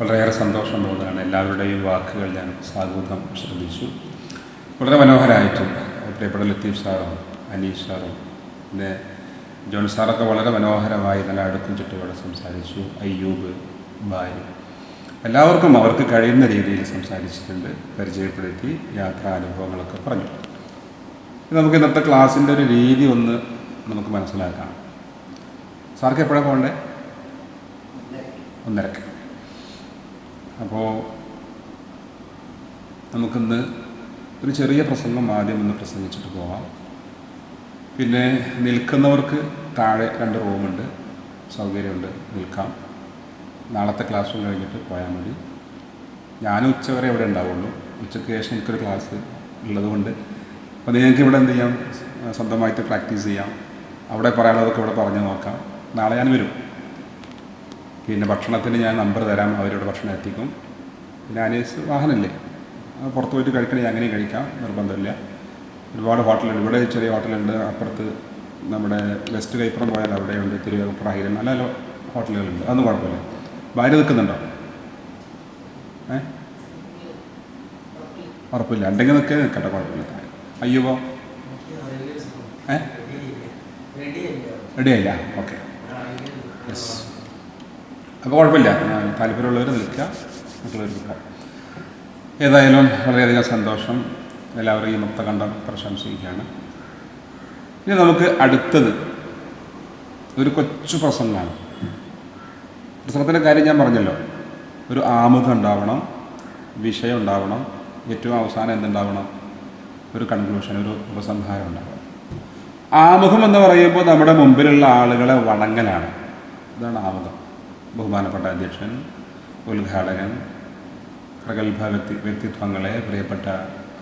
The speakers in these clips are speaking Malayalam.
വളരെയേറെ സന്തോഷം തോന്നുകയാണ്. എല്ലാവരുടെയും വാക്കുകൾ ഞാൻ സാഗൂതം ശ്രദ്ധിച്ചു. വളരെ മനോഹരമായിട്ട് പ്രിയപ്പെട്ട ലത്തീഫ് സാറും അനീഷ് സാറും പിന്നെ ജോൺ സാറൊക്കെ വളരെ മനോഹരമായി നല്ല അടുക്കും ചുറ്റുപാട് സംസാരിച്ചു. അയ്യൂബ്, ഭാര്യ, എല്ലാവർക്കും അവർക്ക് കഴിയുന്ന രീതിയിൽ സംസാരിച്ചിട്ടുണ്ട്, പരിചയപ്പെടുത്തി, യാത്രാനുഭവങ്ങളൊക്കെ പറഞ്ഞു. നമുക്ക് ഇന്നത്തെ ക്ലാസ്സിൻ്റെ ഒരു രീതി ഒന്ന് നമുക്ക് മനസ്സിലാക്കാം. സാർക്ക് എപ്പോഴാണ് പോകണ്ടേ? 1:30. അപ്പോൾ നമുക്കിന്ന് ഒരു ചെറിയ പ്രസംഗം ആദ്യം ഒന്ന് പ്രസംഗിച്ചിട്ട് പോവാം. പിന്നെ നിൽക്കുന്നവർക്ക് താഴെ 2 റൂമുണ്ട്, സൗകര്യമുണ്ട്, നിൽക്കാം. നാളത്തെ ക്ലാസ്സും കഴിഞ്ഞിട്ട് പോയാൽ മതി. ഞാൻ ഉച്ചവരെ ഇവിടെ ഉണ്ടാവുള്ളൂ. ഉച്ചയ്ക്ക് ശേഷം എനിക്കൊരു ക്ലാസ് ഉള്ളതുകൊണ്ട് അപ്പോൾ നിങ്ങൾക്ക് ഇവിടെ എന്ത് ചെയ്യാം, സ്വന്തമായിട്ട് പ്രാക്ടീസ് ചെയ്യാം. അവിടെ പറയാനുള്ളതൊക്കെ ഇവിടെ പറഞ്ഞു നോക്കാം. നാളെ ഞാൻ വരും. പിന്നെ ഭക്ഷണത്തിന് ഞാൻ നമ്പർ തരാം, അവരോട് ഭക്ഷണം എത്തിക്കും. പിന്നെ അനീസ് വാഹനമല്ലേ, പുറത്ത് പോയിട്ട് കഴിക്കണേ അങ്ങനെയും കഴിക്കാം, നിർബന്ധമില്ല. ഒരുപാട് ഹോട്ടലുണ്ട്, ഇവിടെ ചെറിയ ഹോട്ടലുണ്ട്, അപ്പുറത്ത് നമ്മുടെ വെസ്റ്റ് കൈപ്പുറം പോയാൽ അവിടെയുണ്ട്, തിരുവനന്തപുരം ഹൈലൻ, നല്ല നല്ല ഹോട്ടലുകളുണ്ട്, അതൊന്നും കുഴപ്പമില്ല. ഭാര്യ നിൽക്കുന്നുണ്ടോ? ഉറപ്പില്ല, ഉണ്ടെങ്കിൽ നിൽക്കട്ടെ, കുഴപ്പമില്ല. അയ്യോ റെഡിയായില്ല? Okay, yes. അപ്പോൾ കുഴപ്പമില്ല, താല്പര്യമുള്ളവർ നിൽക്കുക, മറ്റുള്ളവർ നിൽക്കുക. ഏതായാലും വളരെയധികം സന്തോഷം. എല്ലാവരും ഈ മുക്തകണ്ഠം പ്രശംസിക്കുകയാണ്. ഇനി നമുക്ക് അടുത്തത് ഒരു കൊച്ചു പ്രസംഗമാണ്. പ്രസംഗത്തിൻ്റെ കാര്യം ഞാൻ പറഞ്ഞല്ലോ, ഒരു ആമുഖം ഉണ്ടാവണം, വിഷയം ഉണ്ടാവണം, ഏറ്റവും അവസാനം എന്തുണ്ടാവണം, ഒരു കൺക്ലൂഷൻ, ഒരു ഉപസംഹാരം ഉണ്ടാവണം. ആമുഖം എന്ന് പറയുമ്പോൾ നമ്മുടെ മുമ്പിലുള്ള ആളുകളെ വണങ്ങലാണ്. ഇതാണ് ആമുഖം. ബഹുമാനപ്പെട്ട അധ്യക്ഷൻ, ഉദ്ഘാടകൻ, പ്രഗത്ഭ വ്യക്തിത്വങ്ങളെ, പ്രിയപ്പെട്ട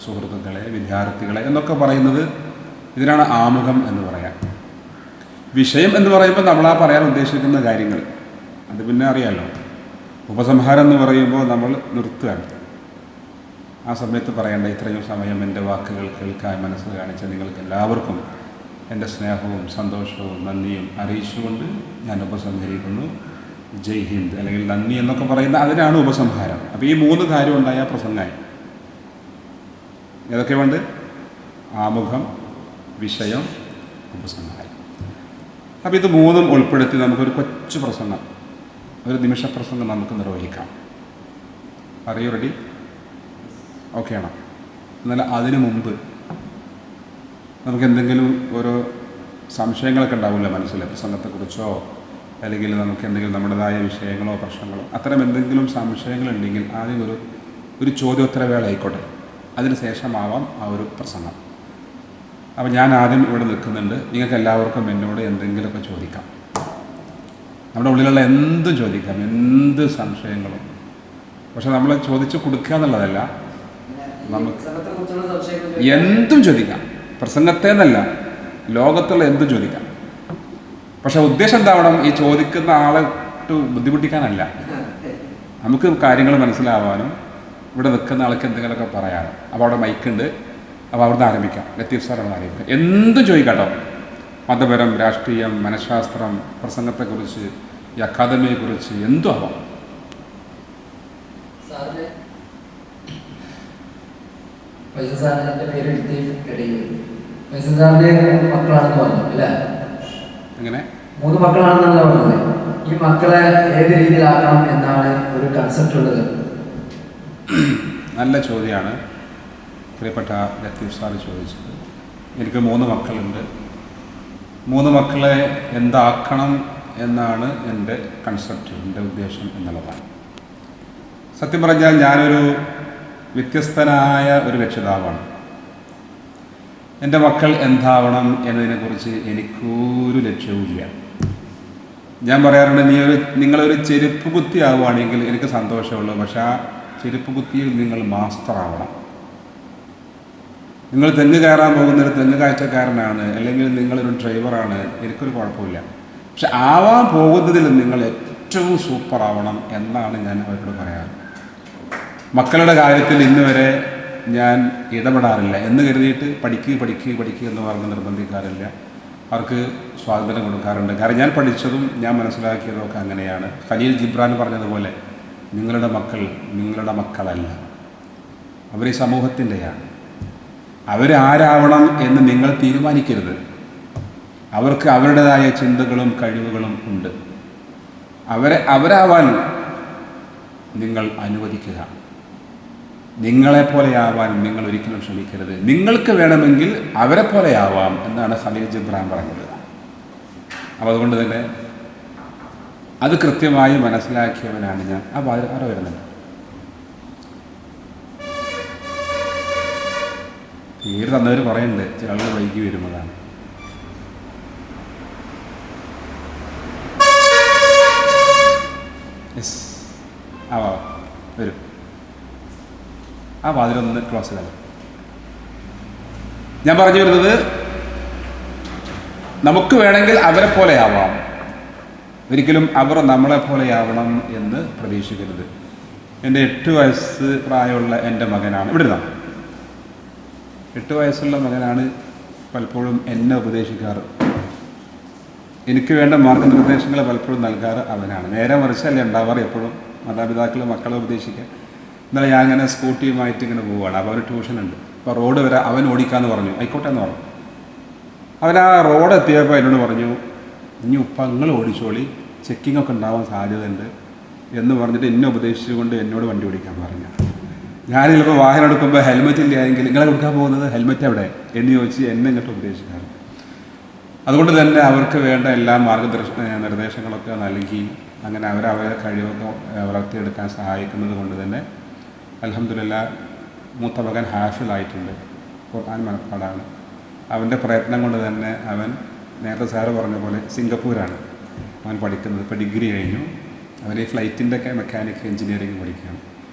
സുഹൃത്തുക്കളെ, വിദ്യാർത്ഥികളെ എന്നൊക്കെ പറയുന്നത് ഇതിനാണ് ആമുഖം എന്ന് പറയാം. വിഷയം എന്ന് പറയുമ്പോൾ നമ്മളാ പറയാൻ ഉദ്ദേശിക്കുന്ന കാര്യങ്ങൾ അത് പിന്നെ അറിയാമല്ലോ. ഉപസംഹാരം എന്ന് പറയുമ്പോൾ നമ്മൾ നിർത്തുകയാണ്. ആ സമയത്ത് പറയേണ്ട ഇത്രയും സമയം എൻ്റെ വാക്കുകൾ കേൾക്കാൻ മനസ്സ് കാണിച്ച നിങ്ങൾക്ക് എല്ലാവർക്കും എൻ്റെ സ്നേഹവും സന്തോഷവും നന്ദിയും അറിയിച്ചുകൊണ്ട് ഞാൻ ഉപസംഹരിക്കുന്നു. ജയ് ഹിന്ദ്, അല്ലെങ്കിൽ നന്ദി എന്നൊക്കെ പറയുന്ന അതിനാണ് ഉപസംഹാരം. അപ്പോൾ ഈ 3 കാര്യം ഉണ്ടായ പ്രസംഗമായി. ഏതൊക്കെ വേണ്ട? ആമുഖം, വിഷയം, ഉപസംഹാരം. അപ്പോൾ ഇത് 3 ഉൾപ്പെടുത്തി നമുക്കൊരു കൊച്ചു പ്രസംഗം, ഒരു നിമിഷ പ്രസംഗം നമുക്ക് നിർവഹിക്കാം. അറിയൂ? റെഡി? ഓക്കെ ആണോ? എന്നാൽ അതിനു മുമ്പ് നമുക്ക് എന്തെങ്കിലും ഓരോ സംശയങ്ങളൊക്കെ ഉണ്ടാവില്ല മനസ്സിൽ, പ്രസംഗത്തെക്കുറിച്ചോ അല്ലെങ്കിൽ നമുക്ക് എന്തെങ്കിലും നമ്മുടേതായ വിഷയങ്ങളോ പ്രശ്നങ്ങളോ അത്തരം എന്തെങ്കിലും സംശയങ്ങളുണ്ടെങ്കിൽ ആദ്യം ഒരു ചോദ്യോത്തരവേള ആയിക്കോട്ടെ, അതിന് ശേഷമാവാം ആ ഒരു പ്രസംഗം. അപ്പോൾ ഞാൻ ആദ്യം ഇവിടെ നിൽക്കുന്നുണ്ട്. നിങ്ങൾക്ക് എല്ലാവർക്കും എന്നോട് എന്തെങ്കിലുമൊക്കെ ചോദിക്കാം. നമ്മുടെ ഉള്ളിലുള്ള എന്തും ചോദിക്കാം, എന്ത് സംശയങ്ങളും. പക്ഷെ നമ്മൾ ചോദിച്ചു കൊടുക്കുക എന്നുള്ളതല്ല, നമുക്ക് എന്തും ചോദിക്കാം. പ്രസംഗത്തെ എന്നല്ല, ലോകത്തുള്ള എന്തും ചോദിക്കാം. പക്ഷെ ഉദ്ദേശം എന്താവണം? ഈ ചോദിക്കുന്ന ആളെ ബുദ്ധിമുട്ടിക്കാനല്ല, നമുക്ക് കാര്യങ്ങൾ മനസ്സിലാവാനും ഇവിടെ നിൽക്കുന്ന ആൾക്ക് എന്തെങ്കിലുമൊക്കെ പറയാനും. അപ്പോൾ അവിടെ മൈക്കുണ്ട്, അപ്പോൾ അവിടുന്ന് ആരംഭിക്കാം. ലത്തീഫ് സാറാണ് ആരംഭിക്കാം. എന്തും ചോദിക്കാട്ടോ, മതപരം, രാഷ്ട്രീയം, മനഃശാസ്ത്രം, പ്രസംഗത്തെക്കുറിച്ച്, ഈ അക്കാദമിയെക്കുറിച്ച്, എന്തും ആവാം. മക്കളാണെന്ന് പറഞ്ഞു അല്ലേ? എങ്ങനെ? 3 മക്കളാണെന്നല്ല പറഞ്ഞത്. ഈ മക്കളെ ഏത് രീതിയിലാക്കണം എന്നാണ് ഒരു കൺസെപ്റ്റ് ഉള്ളത്? നല്ല ചോദ്യമാണ് പ്രിയപ്പെട്ട ലത്തീഫ് സാർ ചോദിച്ചത്. എനിക്ക് 3 മക്കളുണ്ട്. 3 മക്കളെ എന്താക്കണം എന്നാണ് എൻ്റെ കൺസെപ്റ്റ്, എൻ്റെ ഉദ്ദേശം എന്നുള്ളതാണ്. സത്യം പറഞ്ഞാൽ ഞാനൊരു വ്യത്യസ്തനായ ഒരു രക്ഷിതാവാണ്. എൻ്റെ മക്കൾ എന്താവണം എന്നതിനെക്കുറിച്ച് എനിക്കൊരു ലക്ഷ്യവുമില്ല. ഞാൻ പറയാറുണ്ട്, നിങ്ങളൊരു ചെരുപ്പ് കുത്തി ആവുകയാണെങ്കിൽ എനിക്ക് സന്തോഷമുള്ളൂ. പക്ഷെ ആ ചെരുപ്പ് കുത്തിയിൽ നിങ്ങൾ മാസ്റ്റർ ആവണം. നിങ്ങൾ തെങ്ങ് കയറാൻ പോകുന്നൊരു തെങ്ങ് കയറ്റക്കാരനാണ്, അല്ലെങ്കിൽ നിങ്ങളൊരു ഡ്രൈവറാണ്, എനിക്കൊരു കുഴപ്പമില്ല. പക്ഷെ ആവാൻ പോകുന്നതിൽ നിങ്ങൾ ഏറ്റവും സൂപ്പർ ആവണം എന്നാണ് ഞാൻ അവരോട് പറയാറ്. മക്കളുടെ കാര്യത്തിൽ ഇന്ന് വരെ ഞാൻ ഇടപെടാറില്ല എന്ന് കരുതിയിട്ട് പഠിക്കുക എന്ന് പറഞ്ഞ് നിർബന്ധിക്കാറില്ല. അവർക്ക് സ്വാതന്ത്ര്യം കൊടുക്കാറുണ്ട്. കാരണം ഞാൻ പഠിച്ചതും ഞാൻ മനസ്സിലാക്കിയതും ഒക്കെ അങ്ങനെയാണ്. ഖലീൽ ജിബ്രാൻ പറഞ്ഞതുപോലെ നിങ്ങളുടെ മക്കൾ നിങ്ങളുടെ മക്കളല്ല, അവർ ഈ സമൂഹത്തിൻ്റെയാണ്. അവരാരാവണം എന്ന് നിങ്ങൾ തീരുമാനിക്കരുത്. അവർക്ക് അവരുടേതായ ചിന്തകളും കഴിവുകളും ഉണ്ട്. അവരാവാൻ നിങ്ങൾ അനുവദിക്കുക. നിങ്ങളെപ്പോലെയാവാൻ നിങ്ങൾ ഒരിക്കലും ശ്രമിക്കരുത്. നിങ്ങൾക്ക് വേണമെങ്കിൽ അവരെ പോലെയാവാം എന്നാണ് ഖലീൽ ജിബ്രാൻ പറഞ്ഞത്. അപ്പോൾ അതുകൊണ്ട് തന്നെ അത് കൃത്യമായി മനസ്സിലാക്കിയവനാണ് ഞാൻ. ആരോ വരുന്നുണ്ട്. പേര് തന്നവർ പറയുന്നുണ്ട്, ചില ആളുകൾ വൈകി വരുന്നതാണ്. യെസ്, വരും. വാതിലൊന്ന് ക്ലോസ് ചെയ്താൽ. ഞാൻ പറഞ്ഞു വരുന്നത്, നമുക്ക് വേണമെങ്കിൽ അവരെ പോലെയാവാം, ഒരിക്കലും അവർ നമ്മളെ പോലെയാവണം എന്ന് പ്രതീക്ഷിക്കരുത്. എൻ്റെ 8 വയസ്സ് പ്രായമുള്ള എൻ്റെ മകനാണ്, ഇവിടെ നിന്നാണ് 8 വയസ്സുള്ള മകനാണ് പലപ്പോഴും എന്നെ ഉപദേശിക്കാറ്. എനിക്ക് വേണ്ട മാർഗനിർദ്ദേശങ്ങൾ പലപ്പോഴും നൽകാറ് അവനാണ്. നേരെ മറിച്ചല്ലേ ഉണ്ടാവാറ് എപ്പോഴും മാതാപിതാക്കൾ മക്കളെ ഉപദേശിക്കാൻ. ഇന്നലെ ഞാൻ ഇങ്ങനെ സ്കൂട്ടിയുമായിട്ട് ഇങ്ങനെ പോവുകയാണ്. അപ്പോൾ അവന് ട്യൂഷനുണ്ട്. അപ്പോൾ റോഡ് വരെ അവൻ ഓടിക്കാമെന്ന് പറഞ്ഞു. ആയിക്കോട്ടെ എന്ന് പറഞ്ഞു. അവൻ ആ റോഡ് എത്തിയപ്പോൾ എന്നോട് പറഞ്ഞു, ഇനി നിങ്ങൾ ഓടിച്ചോളി, ചെക്കിങ്ങൊക്കെ ഉണ്ടാവാൻ സാധ്യതയുണ്ട് എന്ന് പറഞ്ഞിട്ട് എന്നെ ഉപദേശിച്ചുകൊണ്ട് എന്നോട് വണ്ടി ഓടിക്കാൻ പറഞ്ഞു. ഞാൻ ചിലപ്പോൾ വാഹനം എടുക്കുമ്പോൾ ഹെൽമെറ്റ് ഇല്ലെങ്കിൽ നിങ്ങളെ കൊടുക്കാൻ പോകുന്നത് ഹെൽമെറ്റ് എവിടെ എന്ന് ചോദിച്ച് എന്നെ ഇങ്ങോട്ട് ഉപദേശിക്കാറുണ്ട്. അതുകൊണ്ട് തന്നെ അവർക്ക് വേണ്ട എല്ലാ നിർദ്ദേശങ്ങളൊക്കെ നൽകി അങ്ങനെ അവരവരെ കഴിവൊക്കെ വളർത്തിയെടുക്കാൻ സഹായിക്കുന്നത് കൊണ്ട് തന്നെ അൽഹംദുലില്ലാ മൂത്ത മകൻ ഹാഫിളായിട്ടുണ്ട്. ഖുർആൻ മനപ്പാടാണ്. അവൻ്റെ പ്രയത്നം കൊണ്ട് തന്നെ അവൻ നേരത്തെ സാറ് പറഞ്ഞ പോലെ സിംഗപ്പൂരാണ് അവൻ പഠിക്കുന്നത്. ഇപ്പോൾ ഡിഗ്രി കഴിഞ്ഞു. അവൻ ഈ ഫ്ലൈറ്റിൻ്റെ ഒക്കെ മെക്കാനിക്കൽ എഞ്ചിനീയറിംഗ് പഠിക്കുകയാണ്.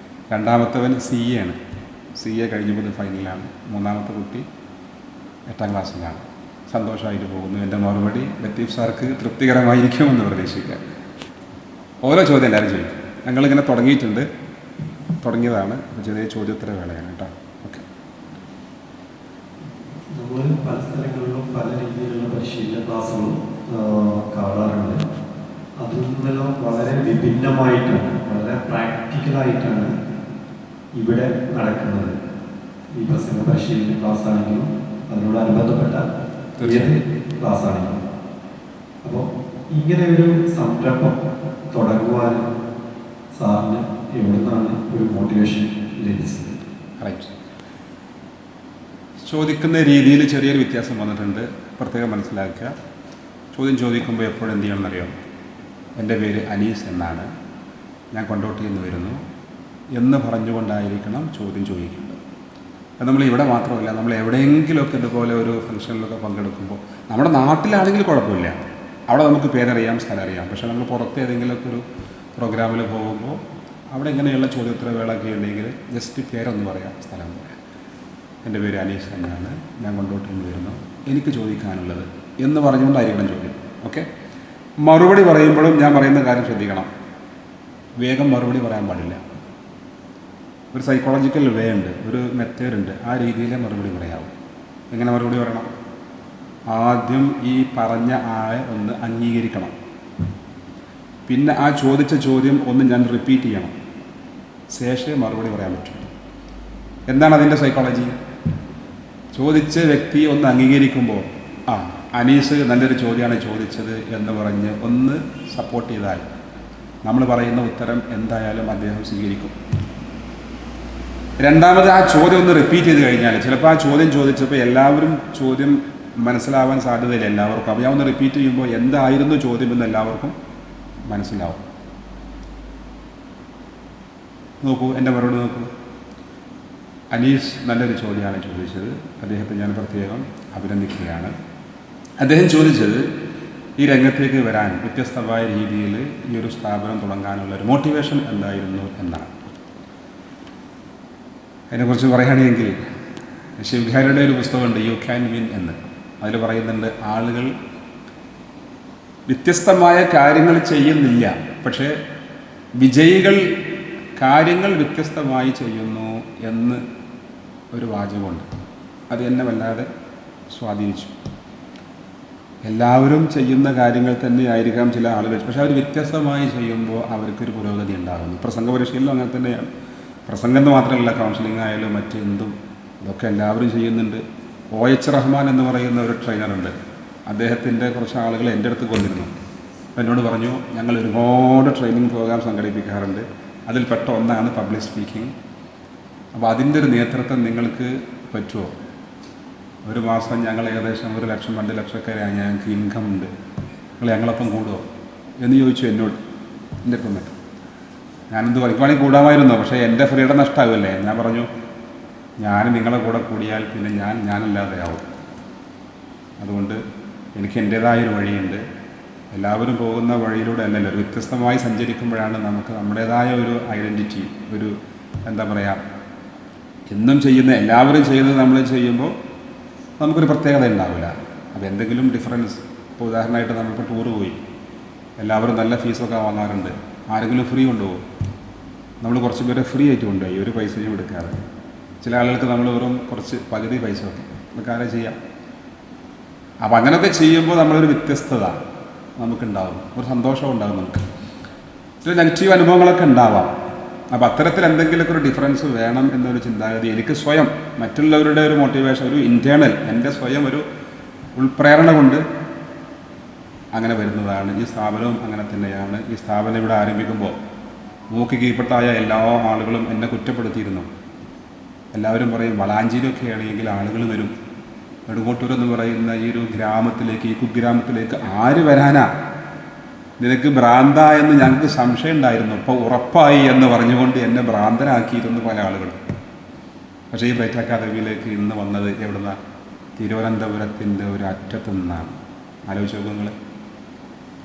രണ്ടാമത്തവൻ CA ആണ്. CA കഴിഞ്ഞപ്പോൾ ഫൈനലാണ്. മൂന്നാമത്തെ കുട്ടി 8ാം ക്ലാസ്സിലാണ്. സന്തോഷമായിട്ട് പോകുന്നു. എൻ്റെ മറുപടി ലത്തീഫ് സാർക്ക് തൃപ്തികരമായിരിക്കുമെന്ന് പ്രതീക്ഷിക്കാം. ഓരോ ചോദ്യം എല്ലാവരും ചോദിക്കും. ഞങ്ങളിങ്ങനെ തുടങ്ങിയതാണ്. ചെറിയ ചോദ്യോത്തര വേളയാണ് കേട്ടോ. ഓക്കെ. നമ്മൾ പല സ്ഥലങ്ങളിലും പല രീതിയിലുള്ള പരിശീലന ക്ലാസ്സുകളും കാണാറുണ്ട്. അതിൽ നിന്നെല്ലാം വളരെ വിഭിന്നമായിട്ടാണ്, വളരെ പ്രാക്ടിക്കലായിട്ടാണ് ഇവിടെ നടക്കുന്നത്. ഈ പ്രസംഗ പരിശീലന ക്ലാസ് ആണെങ്കിലും അതിനോടനുബന്ധപ്പെട്ട ഏത് ക്ലാസ് ആണെങ്കിലും. അപ്പോൾ ഇങ്ങനെ ഒരു സംരംഭം തുടങ്ങുവാൻ സാറിന് എവിടെ നിന്നാണ് ഒരു മോട്ടിവേഷൻ ലഭിച്ചത്? റൈറ്റ്. ചോദിക്കുന്ന രീതിയിൽ ചെറിയൊരു വ്യത്യാസം വന്നിട്ടുണ്ട്, പ്രത്യേകം മനസ്സിലാക്കുക. ചോദ്യം ചോദിക്കുമ്പോൾ എപ്പോഴും എന്ത് ചെയ്യണമെന്നറിയാം. എൻ്റെ പേര് അനീസ് എന്നാണ്, ഞാൻ കൊണ്ടോട്ടിയിൽ നിന്ന് വരുന്നു എന്ന് പറഞ്ഞുകൊണ്ടായിരിക്കണം ചോദ്യം ചോദിക്കേണ്ടത്. അത് നമ്മൾ ഇവിടെ മാത്രമല്ല, നമ്മൾ എവിടെയെങ്കിലുമൊക്കെ ഇതുപോലെ ഒരു ഫംഗ്ഷനിലൊക്കെ പങ്കെടുക്കുമ്പോൾ, നമ്മുടെ നാട്ടിലാണെങ്കിൽ കുഴപ്പമില്ല, അവിടെ നമുക്ക് പേരറിയാം, സ്ഥലം അറിയാം. പക്ഷേ നമ്മൾ പുറത്ത് ഏതെങ്കിലുമൊക്കെ ഒരു പ്രോഗ്രാമിൽ പോകുമ്പോൾ അവിടെ ഇങ്ങനെയുള്ള ചോദ്യോത്തര വേളയൊക്കെ ഉണ്ടെങ്കിൽ ജസ്റ്റ് പേരൊന്ന് പറയാം, സ്ഥലം പറയാം. എൻ്റെ പേര് അനീസ് എന്നാണ്, ഞാൻ കൊണ്ടോട്ടിൽ നിന്ന് വരുന്നു, എനിക്ക് ചോദിക്കാനുള്ളത് എന്ന് പറഞ്ഞുകൊണ്ടായിരിക്കണം ചോദ്യം. ഓക്കെ. മറുപടി പറയുമ്പോഴും ഞാൻ പറയുന്ന കാര്യം ശ്രദ്ധിക്കണം. വേഗം മറുപടി പറയാൻ പാടില്ല. ഒരു സൈക്കോളജിക്കൽ വേ ഉണ്ട്, ഒരു മെത്തേഡുണ്ട്. ആ രീതിയിലേ മറുപടി പറയാവും. എങ്ങനെ മറുപടി പറയണം? ആദ്യം ഈ പറഞ്ഞ ആളെ ഒന്ന് അംഗീകരിക്കണം. പിന്നെ ആ ചോദിച്ച ചോദ്യം ഒന്ന് ഞാൻ റിപ്പീറ്റ് ചെയ്യണം. ശേഷമേ മറുപടി പറയാൻ പറ്റും. എന്താണ് അതിൻ്റെ സൈക്കോളജി? ചോദിച്ച വ്യക്തി ഒന്ന് അംഗീകരിക്കുമ്പോൾ അനീസ് നല്ലൊരു ചോദ്യമാണ് ചോദിച്ചത് എന്ന് പറഞ്ഞ് ഒന്ന് സപ്പോർട്ട് ചെയ്താൽ നമ്മൾ പറയുന്ന ഉത്തരം എന്തായാലും അദ്ദേഹം സ്വീകരിക്കും. രണ്ടാമത് ആ ചോദ്യം ഒന്ന് റിപ്പീറ്റ് ചെയ്ത് കഴിഞ്ഞാൽ, ചിലപ്പോൾ ആ ചോദ്യം ചോദിച്ചപ്പോൾ എല്ലാവരും ചോദ്യം മനസ്സിലാവാൻ സാധ്യതയില്ല എല്ലാവർക്കും. അപ്പോൾ ഞാൻ ഒന്ന് റിപ്പീറ്റ് ചെയ്യുമ്പോൾ എന്തായിരുന്നു ചോദ്യം എന്ന് എല്ലാവർക്കും മനസ്സിലാവും. നോക്കൂ, എൻ്റെ മറുപടി നോക്കൂ. അനീസ് നല്ലൊരു ചോദ്യമാണ് ചോദിച്ചത്. അദ്ദേഹത്തെ ഞാൻ പ്രത്യേകം അഭിനന്ദിക്കുകയാണ്. അദ്ദേഹം ചോദിച്ചത് ഈ രംഗത്തേക്ക് വരാൻ വ്യത്യസ്തമായ രീതിയിൽ ഈ ഒരു സ്ഥാപനം തുടങ്ങാനുള്ള ഒരു മോട്ടിവേഷൻ എന്തായിരുന്നു എന്നാണ്. അതിനെക്കുറിച്ച് പറയുകയാണെങ്കിൽ ശിവഖാരിയുടെ ഒരു പുസ്തകമുണ്ട്, യു ക്യാൻ വിൻ എന്ന്. അതിൽ പറയുന്നുണ്ട്, ആളുകൾ വ്യത്യസ്തമായ കാര്യങ്ങൾ ചെയ്യുന്നില്ല, പക്ഷേ വിജയികൾ കാര്യങ്ങൾ വ്യത്യസ്തമായി ചെയ്യുന്നു എന്ന് ഒരു വാചകമുണ്ട്. അത് എന്നെ വല്ലാതെ സ്വാധീനിച്ചു. എല്ലാവരും ചെയ്യുന്ന കാര്യങ്ങൾ തന്നെയായിരിക്കാം ചില ആളുകൾ, പക്ഷെ അവർ വ്യത്യസ്തമായി ചെയ്യുമ്പോൾ അവർക്കൊരു പുരോഗതി ഉണ്ടാകുന്നു. പ്രസംഗ പരിശീലനം അങ്ങനെ തന്നെയാണ്. പ്രസംഗം എന്ന് മാത്രമല്ല, കൗൺസിലിംഗ് ആയാലും മറ്റെന്തും ഇതൊക്കെ എല്ലാവരും ചെയ്യുന്നുണ്ട്. OH റഹ്മാൻ എന്ന് പറയുന്ന ഒരു ട്രെയിനറുണ്ട്. അദ്ദേഹത്തിൻ്റെ കുറച്ച് ആളുകൾ എൻ്റെ അടുത്ത് കൊണ്ടിരുന്നു. എന്നോട് പറഞ്ഞു, ഞങ്ങൾ ഒരുപാട് ട്രെയിനിങ് പ്രോഗ്രാം സംഘടിപ്പിക്കാറുണ്ട്, അതിൽപ്പെട്ട ഒന്നാണ് പബ്ലിക് സ്പീക്കിംഗ്. അപ്പോൾ അതിൻ്റെ ഒരു നേതൃത്വം നിങ്ങൾക്ക് പറ്റുമോ? ഒരു മാസം ഞങ്ങൾ ഏകദേശം 1 ലക്ഷം 2 ലക്ഷമൊക്കെ ഞങ്ങൾക്ക് ഇൻകം ഉണ്ട്, നിങ്ങൾ ഞങ്ങളൊപ്പം കൂടുമോ എന്ന് ചോദിച്ചു എന്നോട്. എൻ്റെ കൊന്നിട്ട് ഞാനെന്ത് പറയുവാണെങ്കിൽ കൂടാമായിരുന്നു, പക്ഷേ എൻ്റെ ഫ്രീഡം നഷ്ടമാകുമല്ലേ. ഞാൻ പറഞ്ഞു, ഞാൻ നിങ്ങളെ കൂടെ കൂടിയാൽ പിന്നെ ഞാനല്ലാതെ ആവും. അതുകൊണ്ട് എനിക്ക് എൻ്റേതായൊരു വഴിയുണ്ട്. എല്ലാവരും പോകുന്ന വഴിയിലൂടെ അല്ലല്ലോ, ഒരു വ്യത്യസ്തമായി സഞ്ചരിക്കുമ്പോഴാണ് നമുക്ക് നമ്മുടേതായ ഒരു ഐഡൻറ്റിറ്റി, ഒരു എന്താ പറയുക, എന്നും ചെയ്യുന്ന എല്ലാവരും ചെയ്യുന്നത് നമ്മൾ ചെയ്യുമ്പോൾ നമുക്കൊരു പ്രത്യേകത ഉണ്ടാവില്ല. അതെന്തെങ്കിലും ഡിഫറൻസ്. ഇപ്പോൾ ഉദാഹരണമായിട്ട് നമ്മളിപ്പോൾ ടൂറ് പോയി, എല്ലാവരും നല്ല ഫീസൊക്കെ വാങ്ങാറുണ്ട്. ആരെങ്കിലും ഫ്രീ കൊണ്ടുപോകും? നമ്മൾ കുറച്ച് പേരെ ഫ്രീ ആയിട്ട് കൊണ്ടുപോയി, ഒരു പൈസയും എടുക്കാതെ. ചില ആളുകൾക്ക് നമ്മൾ വെറും കുറച്ച് പകുതി പൈസ ഒക്കെ നമുക്ക് ആരെ ചെയ്യാം. അപ്പോൾ അങ്ങനെയൊക്കെ ചെയ്യുമ്പോൾ നമ്മളൊരു വ്യത്യസ്തത നമുക്കുണ്ടാകും, ഒരു സന്തോഷം ഉണ്ടാകും. നമുക്ക് ചില നെഗറ്റീവ് അനുഭവങ്ങളൊക്കെ ഉണ്ടാവാം. അപ്പോൾ അത്തരത്തിൽ എന്തെങ്കിലുമൊക്കെ ഒരു ഡിഫറൻസ് വേണം എന്നൊരു ചിന്താഗതി എനിക്ക് സ്വയം, മറ്റുള്ളവരുടെ ഒരു മോട്ടിവേഷൻ, ഒരു ഇൻറ്റേർണൽ, എൻ്റെ സ്വയം ഒരു ഉൾപ്രേരണ കൊണ്ട് അങ്ങനെ വരുന്നതാണ്. ഈ സ്ഥാപനവും അങ്ങനെ തന്നെയാണ്. ഈ സ്ഥാപനം ഇവിടെ ആരംഭിക്കുമ്പോൾ മൂക്ക് കീഴ്പ്പെട്ടായ എല്ലാ ആളുകളും എന്നെ കുറ്റപ്പെടുത്തിയിരുന്നു. എല്ലാവരും പറയും, വളാഞ്ചേരിയൊക്കെ ആണെങ്കിൽ ആളുകൾ വരും, നെടുങ്കോട്ടൂർ എന്ന് പറയുന്ന ഈ ഒരു ഗ്രാമത്തിലേക്ക്, ഈ കുഗ്രാമത്തിലേക്ക് ആര് വരാനാ? നിനക്ക് ഭ്രാന്ത എന്ന് ഞങ്ങൾക്ക് സംശയം ഉണ്ടായിരുന്നു, ഇപ്പോൾ ഉറപ്പായി എന്ന് പറഞ്ഞുകൊണ്ട് എന്നെ ഭ്രാന്തനാക്കിയിരുന്നു പല ആളുകളും. പക്ഷേ ഈ ബ്രൈറ്റ് അക്കാദമിയിലേക്ക് ഇന്ന് വന്നത് എവിടുന്ന? തിരുവനന്തപുരത്തിൻ്റെ ഒരു അറ്റത്തു നിന്നാണ്. ആലോചിച്ച് നോക്കുക നിങ്ങൾ.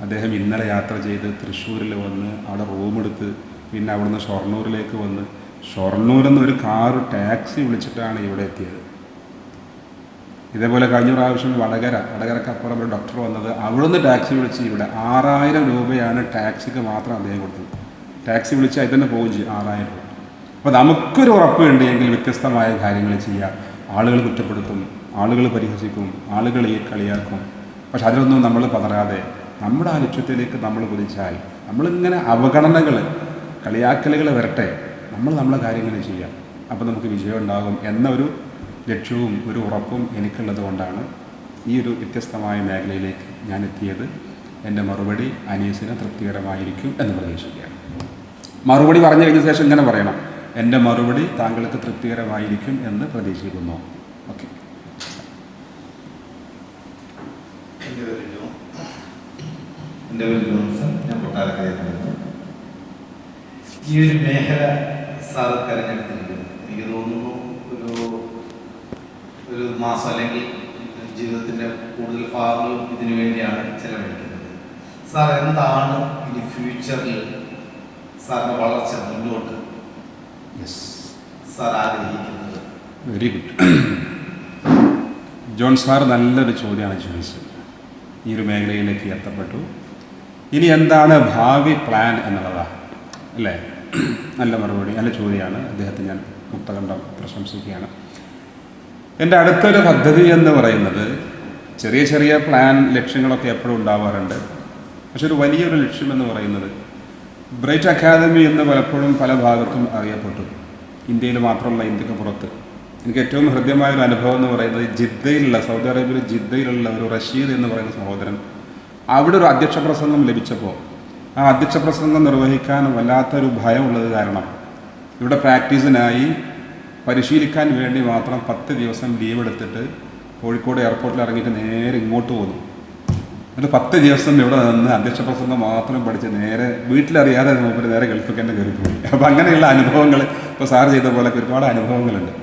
അദ്ദേഹം ഇന്നലെ യാത്ര ചെയ്ത് തൃശ്ശൂരിൽ വന്ന് അവിടെ റൂമെടുത്ത് പിന്നെ അവിടുന്ന് ഷൊർണൂരിലേക്ക് വന്ന് ഷൊർണൂരിൽ നിന്ന് ഒരു ടാക്സി വിളിച്ചിട്ടാണ് ഇവിടെ എത്തിയത്. ഇതേപോലെ കഴിഞ്ഞ പ്രാവശ്യം വടകരക്കപ്പുറം ഒരു ഡോക്ടർ വന്നത്, അവിടുന്ന് ടാക്സി വിളിച്ച് ഇവിടെ 6000 രൂപയാണ് ടാക്സിക്ക് മാത്രം അദ്ദേഹം കൊടുത്തത്. ടാക്സി വിളിച്ചാൽ ഇതിന് പോകും ചെയ്യും 6000 രൂപ. അപ്പോൾ നമുക്കൊരു ഉറപ്പുണ്ട് എങ്കിൽ വ്യത്യസ്തമായ കാര്യങ്ങൾ ചെയ്യാം. ആളുകൾ കുറ്റപ്പെടുത്തും, ആളുകൾ പരിഹസിക്കും, ആളുകൾ ഈ കളിയാക്കും, പക്ഷെ അതിലൊന്നും നമ്മൾ പതറാതെ നമ്മുടെ ആ ലക്ഷ്യത്തിലേക്ക് നമ്മൾ കുതിച്ചാൽ, നമ്മളിങ്ങനെ അവഗണനകൾ, കളിയാക്കലുകൾ വരട്ടെ, നമ്മളെ കാര്യങ്ങൾ ചെയ്യാം, അപ്പോൾ നമുക്ക് വിജയം ഉണ്ടാകും എന്ന ഒരു ലക്ഷ്യവും ഒരു ഉറപ്പും എനിക്കുള്ളത് കൊണ്ടാണ് ഈ ഒരു വ്യത്യസ്തമായ മേഖലയിലേക്ക് ഞാൻ എത്തിയത്. എൻ്റെ മറുപടി അനീസിന് തൃപ്തികരമായിരിക്കും എന്ന് പ്രതീക്ഷിക്കുകയാണ്. മറുപടി പറഞ്ഞു കഴിഞ്ഞ ശേഷം ഇങ്ങനെ പറയണം, എൻ്റെ മറുപടി താങ്കൾക്ക് തൃപ്തികരമായിരിക്കും എന്ന് പ്രതീക്ഷിക്കുന്നു. ഓക്കെ. എൻ്റെ പേര് ജോൺസൺ, ഞാൻ കൊട്ടാരക്കരയിൽ. ഈ ഒരു മേഖല സാർ തിരഞ്ഞെടുത്തിരിക്കുന്നത് എനിക്ക് തോന്നുന്നു ഒരു മാസം അല്ലെങ്കിൽ ജീവിതത്തിൻ്റെ കൂടുതൽ ഭാഗങ്ങളും ഇതിനു വേണ്ടിയാണ് ചെലവഴിക്കുന്നത്. സാർ എന്താണ് ഇനി ഫ്യൂച്ചറിൽ സാറിൻ്റെ വളർച്ച മുന്നോട്ട് സാർ ആഗ്രഹിക്കുന്നത്? Very good. ജോൺ സാർ നല്ലൊരു ചോദ്യമാണ് ചോദിച്ചത്. ഈ ഒരു മേഖലയിലേക്ക് എത്തപ്പെട്ടു, ഇനി എന്താണ് ഭാവി പ്ലാൻ എന്നുള്ളതാണ് അല്ലേ? നല്ല മറുപടി, നല്ല ചോദ്യമാണ്. അദ്ദേഹത്തെ ഞാൻ മുക്തകണ്ഠം പ്രശംസിക്കുകയാണ്. എൻ്റെ അടുത്തൊരു പദ്ധതി എന്ന് പറയുന്നത്, ചെറിയ ചെറിയ പ്ലാൻ ലക്ഷ്യങ്ങളൊക്കെ എപ്പോഴും ഉണ്ടാവാറുണ്ട്, പക്ഷെ ഒരു വലിയൊരു ലക്ഷ്യമെന്ന് പറയുന്നത്, ബ്രൈറ്റ് അക്കാദമി എന്ന് പലപ്പോഴും പല ഭാഗത്തും അറിയപ്പെട്ടു. ഇന്ത്യയിൽ മാത്രമല്ല, ഇന്ത്യക്ക് പുറത്ത്. എനിക്ക് ഏറ്റവും ഹൃദ്യമായൊരു അനുഭവം എന്ന് പറയുന്നത് ജിദ്ദയിലുള്ള, സൗദി അറേബ്യയിലെ ജിദ്ദയിലുള്ള ഒരു റഷീദ് എന്ന് പറയുന്ന സഹോദരൻ, അവിടെ ഒരു അധ്യക്ഷ പ്രസംഗം ലഭിച്ചപ്പോൾ ആ അധ്യക്ഷ പ്രസംഗം നിർവഹിക്കാൻ വല്ലാത്തൊരു ഭയമുള്ളത് കാരണം ഇവിടെ പ്രാക്ടീസിനായി പരിശീലിക്കാൻ വേണ്ടി മാത്രം 10 ദിവസം ലീവ് എടുത്തിട്ട് കോഴിക്കോട് എയർപോർട്ടിൽ ഇറങ്ങിയിട്ട് നേരെ ഇങ്ങോട്ട് പോന്നു. എന്നിട്ട് 10 ദിവസം ഇവിടെ നിന്ന് അധ്യക്ഷ പ്രസംഗം മാത്രം പഠിച്ച് നേരെ വീട്ടിലറിയാതെ മൂപ്പര് നേരെ ഗൾഫിൽ തന്നെ കയറിപ്പോയി. അപ്പോൾ അങ്ങനെയുള്ള അനുഭവങ്ങൾ ഇപ്പോൾ സാർ ചെയ്ത പോലെ ഒരുപാട് അനുഭവങ്ങളുണ്ട്.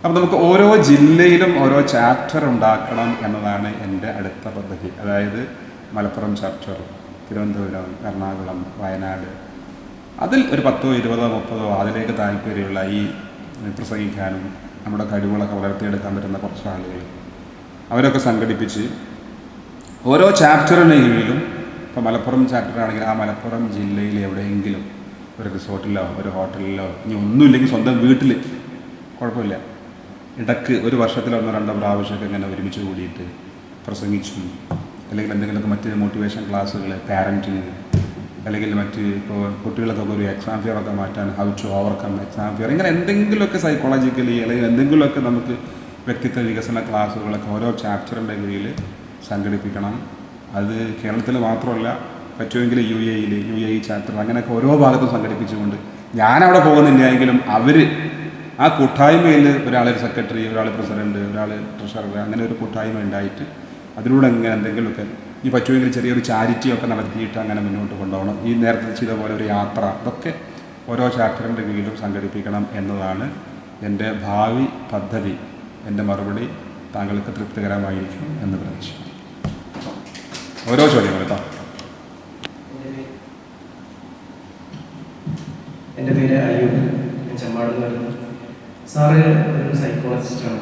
അപ്പോൾ നമുക്ക് ഓരോ ജില്ലയിലും ഓരോ ചാപ്റ്റർ ഉണ്ടാക്കണം എന്നതാണ് എൻ്റെ അടുത്ത പദ്ധതി. അതായത് മലപ്പുറം ചാപ്റ്റർ, തിരുവനന്തപുരം, എറണാകുളം, വയനാട്, അതിൽ ഒരു 10, 20, 30 അതിലേക്ക് താല്പര്യമുള്ള ഈ പ്രസംഗിക്കാനും നമ്മുടെ കഴിവുകളൊക്കെ വളർത്തിയെടുക്കാൻ പറ്റുന്ന കുറച്ച് ആളുകൾ, അവരൊക്കെ സംഘടിപ്പിച്ച് ഓരോ ചാപ്റ്ററിന് കീഴിലും, ഇപ്പോൾ മലപ്പുറം ചാപ്റ്റർ ആണെങ്കിൽ ആ മലപ്പുറം ജില്ലയിൽ എവിടെയെങ്കിലും ഒരു റിസോർട്ടിലോ ഒരു ഹോട്ടലിലോ, ഇനി ഒന്നുമില്ലെങ്കിൽ സ്വന്തം വീട്ടിൽ കുഴപ്പമില്ല, ഇടയ്ക്ക് ഒരു വർഷത്തിൽ 1-2 പ്രാവശ്യമൊക്കെ ഇങ്ങനെ ഒരുമിച്ച് കൂടിയിട്ട് പ്രസംഗിച്ചും അല്ലെങ്കിൽ എന്തെങ്കിലുമൊക്കെ മറ്റ് മോട്ടിവേഷൻ ക്ലാസ്സുകൾ, പാരൻറ്റിങ്, അല്ലെങ്കിൽ മറ്റ് ഇപ്പോൾ കുട്ടികൾക്കൊക്കെ ഒരു എക്സാം ഫിയറൊക്കെ മാറ്റാൻ how to overcome exam fear, ഇങ്ങനെ എന്തെങ്കിലുമൊക്കെ സൈക്കോളജിക്കലി അല്ലെങ്കിൽ എന്തെങ്കിലുമൊക്കെ നമുക്ക് വ്യക്തിത്വ വികസന ക്ലാസ്സുകളൊക്കെ ഓരോ ചാപ്റ്ററിൻ്റെ കീഴിൽ സംഘടിപ്പിക്കണം. അത് കേരളത്തിൽ മാത്രമല്ല, പറ്റുമെങ്കിൽ യു എ ചാപ്റ്റർ അങ്ങനെയൊക്കെ ഓരോ ഭാഗത്തും സംഘടിപ്പിച്ചുകൊണ്ട്, ഞാനവിടെ പോകുന്നില്ല എങ്കിലും അവർ ആ കൂട്ടായ്മയിൽ ഒരാൾ സെക്രട്ടറി, ഒരാൾ പ്രസിഡൻറ്റ്, ഒരാൾ ട്രഷറർ, അങ്ങനെ ഒരു കൂട്ടായ്മ ഉണ്ടായിട്ട് അതിലൂടെ എങ്ങനെ എന്തെങ്കിലുമൊക്കെ ഈ പറ്റുമെങ്കിൽ ചെറിയൊരു ചാരിറ്റിയൊക്കെ നടത്തിയിട്ട് അങ്ങനെ മുന്നോട്ട് കൊണ്ടുപോകണം. ഈ നേരത്തെ ചെയ്ത പോലെ ഒരു യാത്ര, ഇതൊക്കെ ഓരോ ചാപ്റ്ററിൻ്റെ കീഴിലും സംഘടിപ്പിക്കണം എന്നതാണ് എൻ്റെ ഭാവി പദ്ധതി. എൻ്റെ മറുപടി താങ്കൾക്ക് തൃപ്തികരമായിരിക്കും എന്ന് പ്രതീക്ഷിക്കുന്നു. ഓരോ ചോദ്യങ്ങൾ കേട്ടോ. എൻ്റെ പേര് അയ്യൂബ്, ഞാൻ ചെമ്മാട് വരുന്നു. സാറ് ഒരു സൈക്കോളജിസ്റ്റാണ്.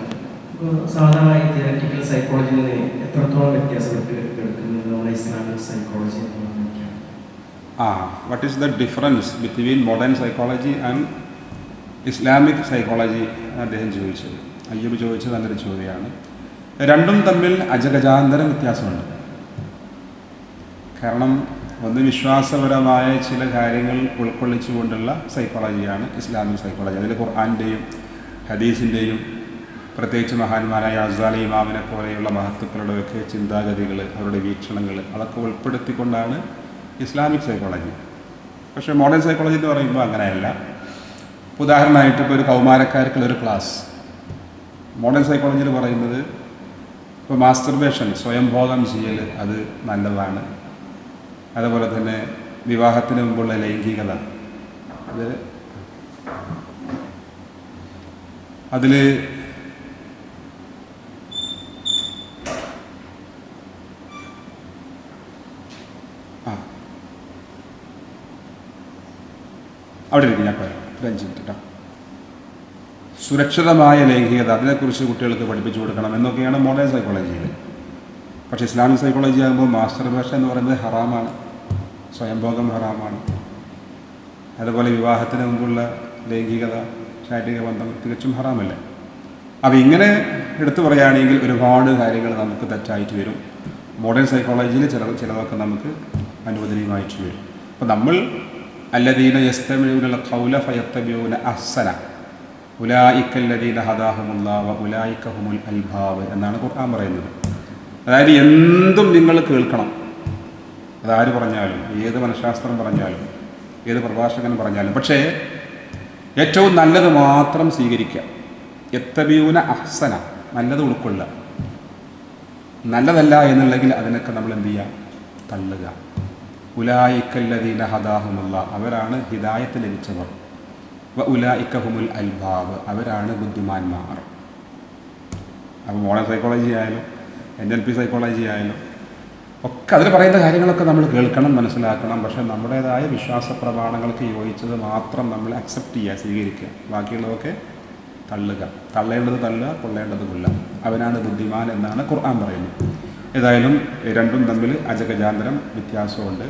അപ്പോൾ സാധാരണ ഈ തിയററ്റിക്കൽ സൈക്കോളജിയിൽ നിന്ന് എത്രത്തോളം വ്യത്യാസപ്പെട്ട് എടുക്കുന്നത് നമ്മുടെ ഇസ്ലാമിക് സൈക്കോളജി എന്ന് പറഞ്ഞാൽ? What is the difference between modern psychology and Islamic psychology അദ്ദേഹം ചോദിച്ചത്, അയ്യൂബ് ചോദിച്ചത് നല്ലൊരു ചോദ്യമാണ്. രണ്ടും തമ്മിൽ അജഗജാന്തര വ്യത്യാസമുണ്ട്. കാരണം ഒന്ന് വിശ്വാസപരമായ ചില കാര്യങ്ങൾ ഉൾക്കൊള്ളിച്ചുകൊണ്ടുള്ള സൈക്കോളജിയാണ് ഇസ്ലാമിക് സൈക്കോളജി. അതിൽ ഖുർആൻ്റെയും ഹദീസിൻ്റെയും പ്രത്യേകിച്ച് മഹാന്മാരായ അസാലി ഇമാമിനെ പോലെയുള്ള മഹത്തുക്കളുടെയൊക്കെ ചിന്താഗതികൾ, അവരുടെ വീക്ഷണങ്ങൾ, അതൊക്കെ ഉൾപ്പെടുത്തിക്കൊണ്ടാണ് ഇസ്ലാമിക് സൈക്കോളജി. പക്ഷേ മോഡേൺ സൈക്കോളജി എന്ന് പറയുമ്പോൾ അങ്ങനെയല്ല. ഉദാഹരണമായിട്ട് ഇപ്പോൾ ഒരു കൗമാരക്കാർക്കുള്ളൊരു ക്ലാസ് മോഡേൺ സൈക്കോളജിയിൽ പറയുന്നത്, ഇപ്പോൾ മാസ്റ്റർബേഷൻ, സ്വയംഭോഗം ചെയ്യൽ, അത് നല്ലതാണ്. അതുപോലെ തന്നെ വിവാഹത്തിന് മുമ്പുള്ള ലൈംഗികത, അതിൽ അവിടെ ഇരിക്കും, ഞാൻ പറയാം, 5 മിനിറ്റ് കേട്ടോ. സുരക്ഷിതമായ ലൈംഗികത, അതിനെക്കുറിച്ച് കുട്ടികൾക്ക് പഠിപ്പിച്ചു കൊടുക്കണം എന്നൊക്കെയാണ് മോഡേൺ സൈക്കോളജിയിൽ. പക്ഷേ ഇസ്ലാമിക് സൈക്കോളജി ആകുമ്പോൾ മാസ്റ്റർബേഷൻ എന്ന് പറയുന്നത് ഹറാമാണ്, സ്വയംഭോഗം ഹറാമാണ്. അതുപോലെ വിവാഹത്തിന് മുമ്പുള്ള ലൈംഗികത, ശാരീരിക ബന്ധം തികച്ചും ഹറാമല്ലേ. അപ്പോൾ ഇങ്ങനെ എടുത്തു പറയുകയാണെങ്കിൽ ഒരുപാട് കാര്യങ്ങൾ നമുക്ക് തെറ്റായിട്ട് വരും. മോഡേൺ സൈക്കോളജിയിൽ ചിലതൊക്കെ നമുക്ക് അനുവദനീയമായിട്ട് വരും. അപ്പോൾ നമ്മൾ അല്ലദീന യസ്തമിഊന ഖൗല ഫയത്തബിഊന അഹ്സന ഉലൈക അല്ലദീന ഹദാഹുമുല്ലാഹു വ ഉലൈക ഹുമുൽ അൽബാബ് എന്നാണ് ഖുർആൻ പറയുന്നത്. അതായത് എന്തും നിങ്ങൾ കേൾക്കണം, അതാര് പറഞ്ഞാലും, ഏത് മനഃശാസ്ത്രം പറഞ്ഞാലും, ഏത് പ്രഭാഷകൻ പറഞ്ഞാലും, പക്ഷേ ഏറ്റവും നല്ലത് മാത്രം സ്വീകരിക്കുക. യത്തബിഊന അഹ്സന, നല്ലത് ഉൾക്കൊള്ളുക. നല്ലതല്ല എന്നുണ്ടെങ്കിൽ അതിനൊക്കെ നമ്മൾ എന്ത് ചെയ്യുക? തള്ളുക. ഉലൈക അല്ലദീന ഹദാഹുമുല്ലാഹ്, അവരാണ് ഹിദായത്ത് ലഭിച്ചവർ. വ ഉലൈക ഹുമുൽ അൽബാബ്, അവരാണ് ബുദ്ധിമാന്മാർ. അപ്പോൾ മോഡേൺ സൈക്കോളജി ആയാലും NLP സൈക്കോളജി ആയാലും ഒക്കെ അതിൽ പറയുന്ന കാര്യങ്ങളൊക്കെ നമ്മൾ കേൾക്കണം, മനസ്സിലാക്കണം. പക്ഷേ നമ്മുടേതായ വിശ്വാസ പ്രമാണങ്ങൾക്ക് യോജിച്ചത് മാത്രം നമ്മൾ അക്സെപ്റ്റ് ചെയ്യുക, സ്വീകരിക്കുക. ബാക്കിയുള്ളതൊക്കെ തള്ളുക. തള്ളേണ്ടത് തള്ളുക, കൊള്ളേണ്ടത് കൊള്ളുക. അവനാണ് ബുദ്ധിമാൻ എന്നാണ് ഖുർആൻ പറയുന്നത്. ഏതായാലും രണ്ടും തമ്മിൽ അജഗജാന്തരം വ്യത്യാസമുണ്ട്.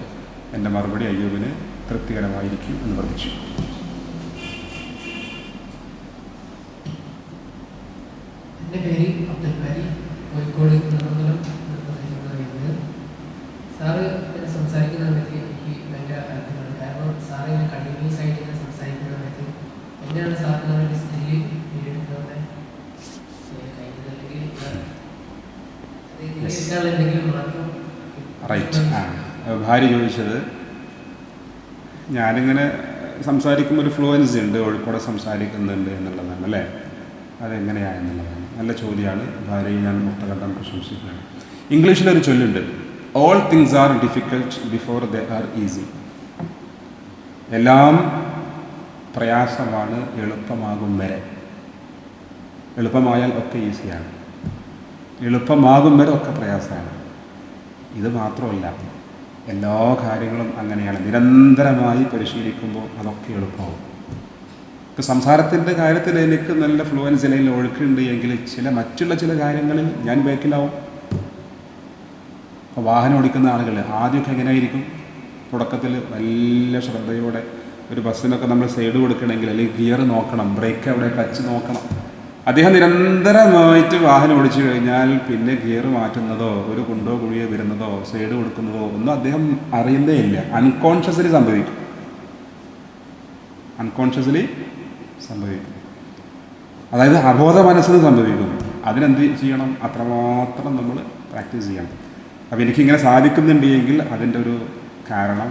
എൻ്റെ മറുപടി അയ്യൂബിന് തൃപ്തികരമായിരിക്കും എന്ന് പ്രതീക്ഷിച്ചു. എൻ്റെ പേര് അബ്ദുൽ ബാരി, കോഴിക്കോട് കുന്നമംഗലം വരുന്നത്. സാറ് ഇങ്ങനെ സംസാരിക്കുന്ന സമയത്ത് എനിക്ക് ഭയങ്കര അത്ഭുതമാണ്. കാരണം സാറ് ഇങ്ങനെ കണ്ടിന്യൂസ് ആയിട്ട് ഇങ്ങനെ സംസാരിക്കുന്ന സമയത്ത് എന്നെയാണ് സാറിന് ഒരു സ്റ്റേജിൽ നേരിടുന്നത് കഴിഞ്ഞതല്ലെങ്കിൽ എന്തെങ്കിലും മാറ്റം. റൈറ്റ്. ഭാര്യ ചോദിച്ചത്, ഞാനിങ്ങനെ സംസാരിക്കുമ്പോൾ ഒരു ഫ്ലുവൻസി ഉണ്ട്, കോഴിക്കോട് സംസാരിക്കുന്നുണ്ട് എന്നുള്ളതാണ് അല്ലേ? അതെങ്ങനെയാണെന്നുള്ളതാണ്. നല്ല ചോദ്യമാണ്. ഭാര്യയെ ഞാൻ മുക്തകണ്ഠം പ്രശംസിക്കുകയാണ്. ഇംഗ്ലീഷിലൊരു ചൊല്ലുണ്ട്, all things are difficult before they are easy. എല്ലാം പ്രയാസമാണ് എളുപ്പമാകും വരെ. എളുപ്പമായാൽ ഒക്കെ ഈസിയാണ്, എളുപ്പമാകും വരെ ഒക്കെ പ്രയാസമാണ്. ഇത് മാത്രമല്ല, എല്ലാ കാര്യങ്ങളും അങ്ങനെയാണ്. നിരന്തരമായി പരിശീലിക്കുമ്പോൾ അതൊക്കെ എളുപ്പമാവും. ഇപ്പോൾ സംസാരത്തിൻ്റെ കാര്യത്തിൽ എനിക്ക് നല്ല ഫ്ലുവൻസി അല്ലെങ്കിൽ ഒഴുക്കുണ്ട് എങ്കിൽ മറ്റുള്ള ചില കാര്യങ്ങളിൽ ഞാൻ ബാക്കിലാവും. അപ്പോൾ വാഹനം ഓടിക്കുന്ന ആളുകൾ ആദ്യമൊക്കെ എങ്ങനെയായിരിക്കും? തുടക്കത്തിൽ നല്ല ശ്രദ്ധയോടെ ഒരു ബസ്സിനൊക്കെ നമ്മൾ സൈഡ് കൊടുക്കണമെങ്കിൽ അല്ലെങ്കിൽ ഗിയർ നോക്കണം, ബ്രേക്ക് എവിടെ, ക്ലച്ച് നോക്കണം. അദ്ദേഹം നിരന്തരമായിട്ട് വാഹനം ഓടിച്ചു കഴിഞ്ഞാൽ പിന്നെ ഗിയർ മാറ്റുന്നതോ ഒരു കുണ്ടോ കുഴിയോ വരുന്നതോ സൈഡ് കൊടുക്കുന്നതോ ഒന്നും അദ്ദേഹം അറിയുന്നേ ഇല്ല. അൺകോൺഷ്യസ്ലി സംഭവിക്കും. അതായത് അബോധ മനസ്സിന് സംഭവിക്കും. അതിനെന്ത് ചെയ്യണം? അത്രമാത്രം നമ്മൾ പ്രാക്ടീസ് ചെയ്യണം. അപ്പോൾ എനിക്കിങ്ങനെ സാധിക്കുന്നുണ്ട് എങ്കിൽ അതിൻ്റെ ഒരു കാരണം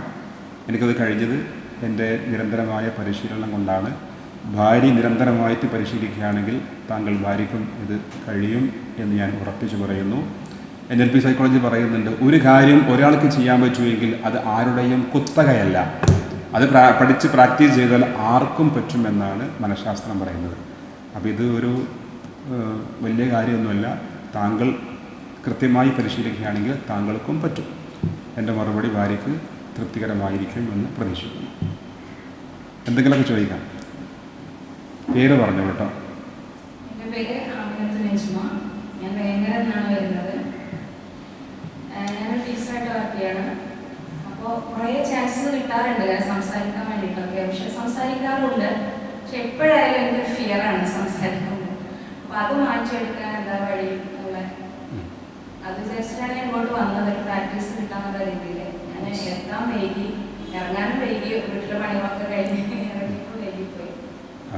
എനിക്കത് കഴിഞ്ഞത് എൻ്റെ നിരന്തരമായ പരിശീലനം കൊണ്ടാണ്. ഭാര്യ നിരന്തരമായിട്ട് പരിശീലിക്കുകയാണെങ്കിൽ താങ്കൾ ഭാര്യയ്ക്കും ഇത് കഴിയും എന്ന് ഞാൻ ഉറപ്പിച്ചു പറയുന്നു. NLP സൈക്കോളജി പറയുന്നുണ്ട്, ഒരു കാര്യം ഒരാൾക്ക് ചെയ്യാൻ പറ്റുമെങ്കിൽ അത് ആരുടെയും കുത്തകയല്ല, അത് പഠിച്ച് പ്രാക്ടീസ് ചെയ്താൽ ആർക്കും പറ്റുമെന്നാണ് മനഃശാസ്ത്രം പറയുന്നത്. അപ്പോൾ ഇത് ഒരു വലിയ കാര്യമൊന്നുമല്ല. താങ്കൾ കൃത്യമായി പരിശീലിക്കുകയാണെങ്കിൽ താങ്കൾക്കും പറ്റും. എൻ്റെ മറുപടി ഭാര്യയ്ക്ക് തൃപ്തികരമായിരിക്കും എന്ന് പ്രതീക്ഷിക്കുന്നു. എന്തെങ്കിലുമൊക്കെ ചോദിക്കാം? പേര് പറഞ്ഞു കേട്ടോ. എൻ്റെ പേര് ആമിനത്ത് നജ്മ. ഞാൻ വേങ്ങര നിന്നാണ് വരുന്നത്. ഞാനൊരു ടീച്ചറായിട്ട് വർക്ക് ചെയ്യാണ്. അപ്പോൾ കുറേ ചാൻസസ് കിട്ടാറുണ്ട് സംസാരിക്കാൻ വേണ്ടിയിട്ടൊക്കെ. പക്ഷെ സംസാരിക്കാറുണ്ട്. പക്ഷെ എപ്പോഴായാലും എനിക്കൊരു ഫിയറാണ് സംസാരിക്കുമ്പോൾ. അപ്പോൾ അത് മാറ്റിയെടുക്കാൻ എന്താ വഴി എന്നുള്ള അത് വിചാരിച്ചിട്ടാണ് ഞാൻ ഇങ്ങോട്ട് വന്നത്, ഒരു പ്രാക്ടീസ് കിട്ടാന്നുള്ള രീതിയിൽ. ഞാൻ എത്താൻ വൈകി, ഇറങ്ങാനും വൈകി, വീട്ടിലെ പണികളൊക്കെ കഴിഞ്ഞ് ഇറങ്ങിയപ്പോൾ വൈകിപ്പോയി.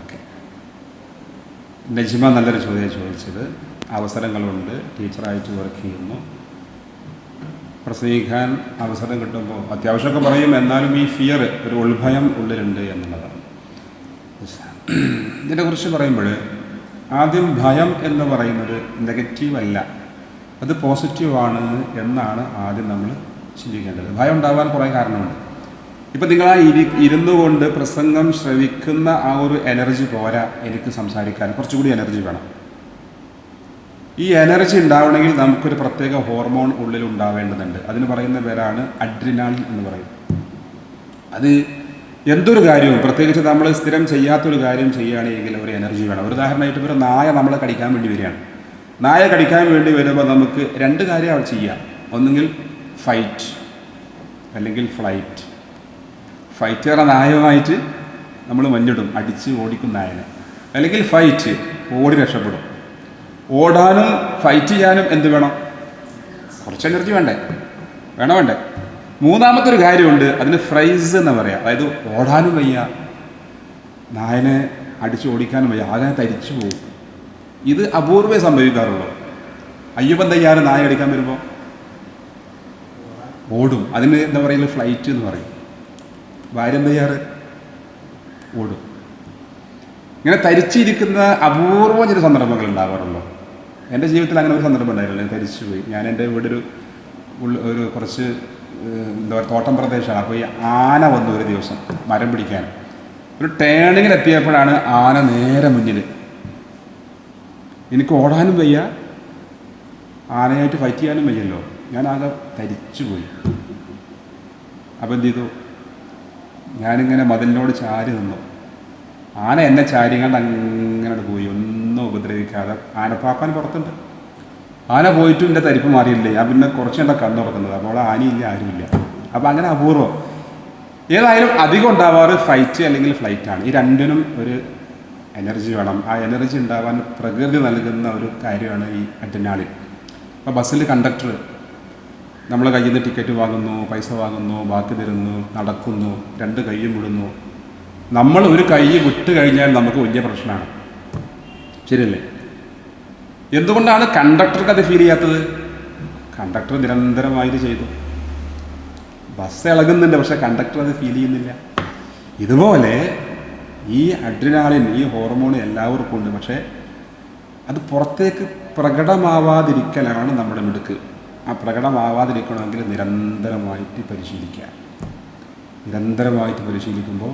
ഓക്കെ, നജ്മ നല്ലൊരു ചോദ്യം ചോദിച്ചത്. അവസരങ്ങളുണ്ട്, ടീച്ചറായിട്ട് വർക്ക് ചെയ്യുന്നു, പ്രസംഗിക്കാൻ അവസരം കിട്ടുമ്പോൾ അത്യാവശ്യമൊക്കെ പറയും. എന്നാലും ഈ ഫിയർ, ഒരു ഉൾഭയം ഉള്ളിലുണ്ട് എന്നുള്ളതാണ്. ഇതിനെക്കുറിച്ച് പറയുമ്പോൾ ആദ്യം ഭയം എന്ന് പറയുന്നത് നെഗറ്റീവ് അല്ല, അത് പോസിറ്റീവാണ് എന്നാണ് ആദ്യം നമ്മൾ ചിന്തിക്കേണ്ടത്. ഭയം ഉണ്ടാവാൻ കുറേ കാരണമുണ്ട്. ഇപ്പം നിങ്ങൾ ആ ഇരുന്നു കൊണ്ട് പ്രസംഗം ശ്രവിക്കുന്ന ആ ഒരു എനർജി പോരാ എനിക്ക് സംസാരിക്കാൻ, കുറച്ചുകൂടി എനർജി വേണം. ഈ എനർജി ഉണ്ടാവണമെങ്കിൽ നമുക്കൊരു പ്രത്യേക ഹോർമോൺ ഉള്ളിൽ ഉണ്ടാവേണ്ടതുണ്ട്. അതിന് പറയുന്ന പേരാണ് അഡ്രിനാലിൻ എന്ന് പറയും. അത് എന്തൊരു കാര്യവും, പ്രത്യേകിച്ച് നമ്മൾ സ്ഥിരം ചെയ്യാത്തൊരു കാര്യം ചെയ്യുകയാണെങ്കിൽ ഒരു എനർജി വേണം. ഒരു ഉദാഹരണമായിട്ട് ഒരു നായ നമ്മളെ കടിക്കാൻ വേണ്ടി വരികയാണ്. നായ കടിക്കാൻ വേണ്ടി വരുമ്പോൾ നമുക്ക് രണ്ട് കാര്യം ചെയ്യാം. ഒന്നുകിൽ ഫൈറ്റ് അല്ലെങ്കിൽ ഫ്ലൈറ്റ്. ഫൈറ്റ് പറഞ്ഞ നായമായിട്ട് നമ്മൾ മഞ്ഞിടും, അടിച്ച് ഓടിക്കും നായനെ. അല്ലെങ്കിൽ ഫൈറ്റ്, ഓടി രക്ഷപ്പെടും. ഓടാനും ഫൈറ്റ് ചെയ്യാനും എന്ത് വേണം? കുറച്ച് എനർജി വേണ്ടേ? വേണ്ടേ? മൂന്നാമത്തെ ഒരു കാര്യമുണ്ട്, അതിന് ഫ്രൈസ് എന്ന് പറയാം. അതായത് ഓടാനും വയ്യ, നായനെ അടിച്ച് ഓടിക്കാനും വയ്യ, ആകെ തരിച്ചു പോകും. ഇത് അപൂർവേ സംഭവിക്കാറുള്ളൂ. അയ്യപ്പൻ തയ്യാറ് നായ അടിക്കാൻ വരുമ്പോൾ ഓടും. അതിന് എന്താ പറയുക? ഫ്ലൈറ്റ് എന്ന് പറയും. ഭാര്യ തയ്യാറ് ഓടും. ഇങ്ങനെ തരിച്ചിരിക്കുന്ന അപൂർവം ചില സന്ദർഭങ്ങൾ ഉണ്ടാവാറുള്ളൂ. എൻ്റെ ജീവിതത്തിൽ അങ്ങനെ ഒരു സന്ദർഭം ഉണ്ടായിരുന്നില്ല, ഞാൻ തരിച്ചു പോയി. ഞാൻ എൻ്റെ വീട് ഒരു കുറച്ച് എന്താ പറയുക, തോട്ടം പ്രദേശമാണ്. അപ്പോൾ ഈ ആന വന്നു ഒരു ദിവസം മരം പിടിക്കാൻ. ഒരു ടേണിങ്ങിലെത്തിയപ്പോഴാണ് ആന നേരെ മുന്നിൽ. എനിക്ക് ഓടാനും വയ്യ, ആനയായിട്ട് ഫൈറ്റ് ചെയ്യാനും വയ്യല്ലോ. ഞാനാകെ തരിച്ചു പോയി. അപ്പോൾ എന്ത് ചെയ്തു? ഞാനിങ്ങനെ മതിലിനോട് ചാരി നിന്നു. ആന എന്നെ ചാരിങ്ങാണ്ട് അങ്ങനെ പോയി, ഒന്നും ഉപദ്രവിക്കാതെ. ആനപ്പാപ്പാൻ പുറത്തുണ്ട്. ആന പോയിട്ടും എൻ്റെ തരിപ്പ് മാറിയില്ലേ. ഞാൻ പിന്നെ കുറച്ച് എൻ്റെ കണ്ണുറക്കുന്നത്. അപ്പോൾ ആനയില്ല, ആരുമില്ല. അപ്പോൾ അങ്ങനെ അപൂർവം. ഏതായാലും അധികം ഉണ്ടാവാറ് ഫൈറ്റ് അല്ലെങ്കിൽ ഫ്ലൈറ്റാണ്. ഈ രണ്ടിനും ഒരു എനർജി വേണം. ആ എനർജി ഉണ്ടാവാൻ പ്രകൃതി നൽകുന്ന ഒരു കാര്യമാണ് ഈ അഡ്രിനാലിൻ. അപ്പോൾ ബസ്സിൽ കണ്ടക്ടർ നമ്മളെ കയ്യിൽ നിന്ന് ടിക്കറ്റ് വാങ്ങുന്നു, പൈസ വാങ്ങുന്നു, ബാക്കി തരുന്നു, നടക്കുന്നു, രണ്ട് കൈയും വിടുന്നു. നമ്മൾ ഒരു കൈ വിട്ട് കഴിഞ്ഞാൽ നമുക്ക് വലിയ പ്രശ്നമാണ്. ശരിയല്ലേ? എന്തുകൊണ്ടാണ് കണ്ടക്ടർക്ക് അത് ഫീൽ ചെയ്യാത്തത്? കണ്ടക്ടർ നിരന്തരമായിട്ട് ചെയ്തു. ബസ് ഇളകുന്നുണ്ട്, പക്ഷെ കണ്ടക്ടർ അത് ഫീൽ ചെയ്യുന്നില്ല. ഇതുപോലെ ഈ അഡ്രിനാലിൻ, ഈ ഹോർമോൺ എല്ലാവർക്കും ഉണ്ട്. പക്ഷേ അത് പുറത്തേക്ക് പ്രകടമാവാതിരിക്കലാണ് നമ്മുടെ മിടുക്ക്. ആ പ്രകടമാവാതിരിക്കണമെങ്കിൽ നിരന്തരമായിട്ട് പരിശീലിക്കുക. നിരന്തരമായിട്ട് പരിശീലിക്കുമ്പോൾ